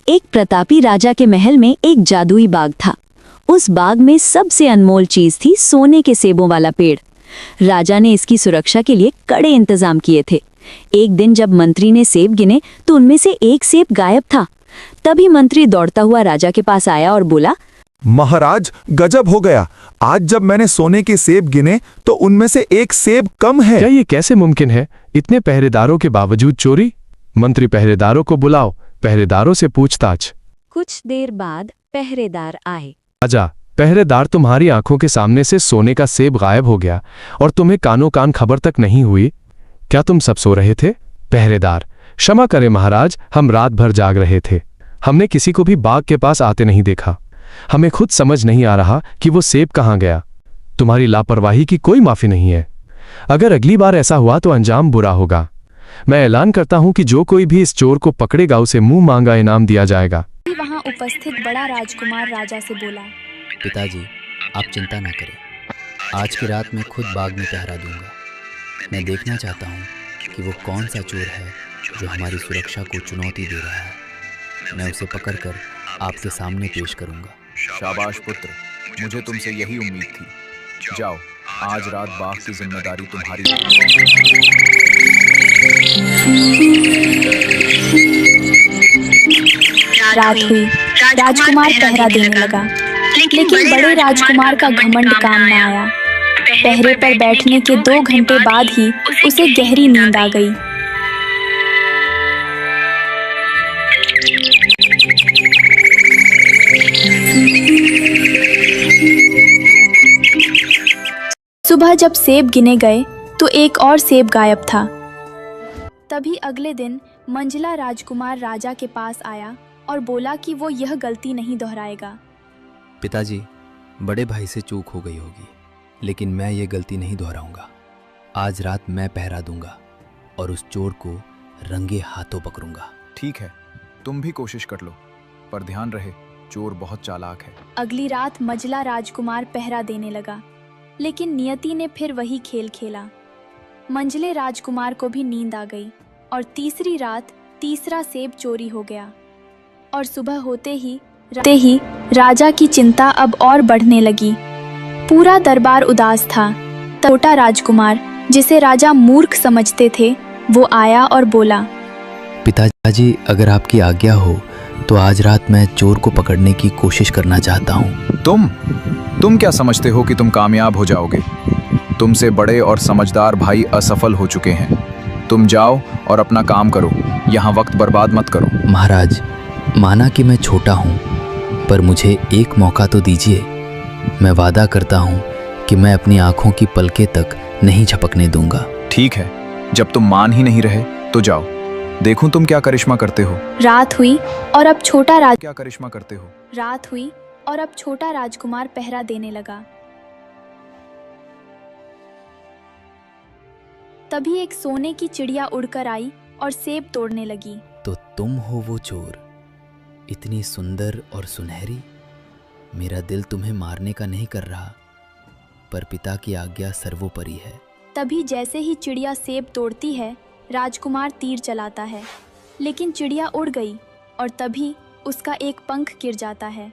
एक प्रतापी राजा के महल में एक जादुई बाग था। उस बाग में सबसे अनमोल चीज थी सोने के सेबों वाला पेड़। राजा ने इसकी सुरक्षा के लिए कड़े इंतजाम किए थे। एक दिन जब मंत्री ने सेब गिने तो उनमें से एक सेब गायब था। तभी मंत्री दौड़ता हुआ राजा के पास आया और बोला, महाराज, गजब हो गया। आज जब मैंने सोने के सेब गिने तो उनमें से एक सेब कम है। क्या ये कैसे मुमकिन है? इतने पहरेदारों के बावजूद चोरी? मंत्री, पहरेदारों को बुलाओ, पहरेदारों से पूछताछ। कुछ देर बाद पहरेदार आए। राजा, पहरेदार, तुम्हारी आंखों के सामने से सोने का सेब गायब हो गया और तुम्हें कानों कान खबर तक नहीं हुई। क्या तुम सब सो रहे थे? पहरेदार, क्षमा करें महाराज, हम रात भर जाग रहे थे। हमने किसी को भी बाग के पास आते नहीं देखा। हमें खुद समझ नहीं आ रहा कि वो सेब कहाँ गया। तुम्हारी लापरवाही की कोई माफी नहीं है। अगर अगली बार ऐसा हुआ तो अंजाम बुरा होगा। मैं ऐलान करता हूं कि जो कोई भी इस चोर को पकड़ेगा उसे मुंह मांगा इनाम दिया जाएगा। वहां उपस्थित बड़ा राजकुमार राजा से बोला, पिताजी, आप चिंता न करें। आज की रात मैं खुद बाग में पहरा दूंगा। मैं देखना चाहता हूं कि वो कौन सा चोर है जो हमारी सुरक्षा को चुनौती दे रहा है। मैं उसे पकड़कर आपके सामने पेश करूंगा। शाबाश पुत्र, मुझे तुमसे यही उम्मीद थी। जाओ, आज रात बाग की जिम्मेदारी तुम्हारी। रात हुई। राजकुमार पहरा देने लगा, लेकिन बड़े राजकुमार का घमंड काम न आया। पहरे पर बैठने के 2 घंटे बाद ही उसे गहरी नींद आ गई। सुबह जब सेब गिने गए तो एक और सेब गायब था। तभी अगले दिन मंझला राजकुमार राजा के पास आया और बोला कि वो यह गलती नहीं दोहराएगा। पिताजी, बड़े भाई से चूक हो गई होगी, लेकिन मैं ये गलती नहीं दोहराऊंगा। आज रात मैं पहरा दूंगा और उस चोर को रंगे हाथों पकड़ूंगा। ठीक है, तुम भी कोशिश कर लो, पर ध्यान रहे, चोर बहुत चालाक है। अगली रात मंझला राजकुमार पहरा देने लगा, लेकिन नियति ने फिर वही खेल खेला। मंझले राजकुमार को भी नींद आ गई और तीसरी रात तीसरा सेब चोरी हो गया। और सुबह होते ही राजा की चिंता अब और बढ़ने लगी। पूरा दरबार उदास था। छोटा राजकुमार, जिसे राजा मूर्ख समझते थे, वो आया और बोला, पिताजी, अगर आपकी आज्ञा हो तो आज रात मैं चोर को पकड़ने की कोशिश करना चाहता हूँ। तुम क्या समझते हो कि तुम कामयाब हो जाओगे? तुमसे बड़े और समझदार भाई असफल हो चुके हैं। तुम जाओ और अपना काम करो, यहाँ वक्त बर्बाद मत करो। महाराज, माना कि मैं छोटा हूँ, पर मुझे एक मौका तो दीजिए। मैं वादा करता हूँ कि मैं अपनी आंखों की पलकें तक नहीं झपकने दूंगा। ठीक है, जब तुम मान ही नहीं रहे तो जाओ, देखूं तुम क्या करिश्मा करते हो। रात हुई और अब क्या करिश्मा करते हो। रात हुई और अब छोटा राजकुमार पहरा देने लगा। तभी एक सोने की चिड़िया उड़कर आई और सेब तोड़ने लगी। तो तुम हो वो चोर, इतनी सुंदर और सुनहरी। मेरा दिल तुम्हें मारने का नहीं कर रहा, पर पिता की आज्ञा सर्वोपरि है। तभी जैसे ही चिड़िया सेब तोड़ती है, राजकुमार तीर चलाता है, लेकिन चिड़िया उड़ गई और तभी उसका एक पंख गिर जाता है।